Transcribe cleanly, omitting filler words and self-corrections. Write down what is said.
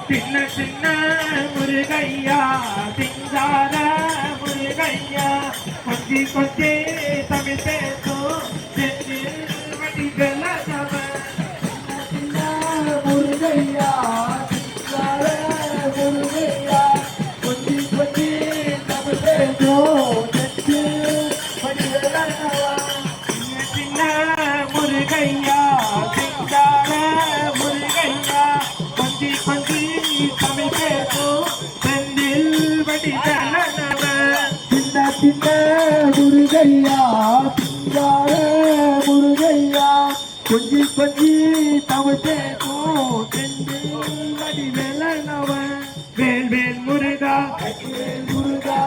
சின்ன சின்ன முருகையா சிங்கார முருகையா கொஞ்சி கொஞ்சி தமிழ் பேசும் செந்தில் வடிகளவன் சின்ன முருகையா சிங்கார முருகையா கொஞ்சி கொஞ்சி தமிழ் பேசும் செந்தில் வடிகளவன் சின்ன முருகையா சிங்கார முருகையா கொஞ்சி கொஞ்சி தமிழ் பேசும் செந்தில் வடிகளவன் சின்ன சின்ன முருகையா சிங்கார முருகையா கொஞ்சி கொஞ்சி தமிழ் பேசும் செந்தில் வடிகளவன் வேல் வேல் முருகா முருகா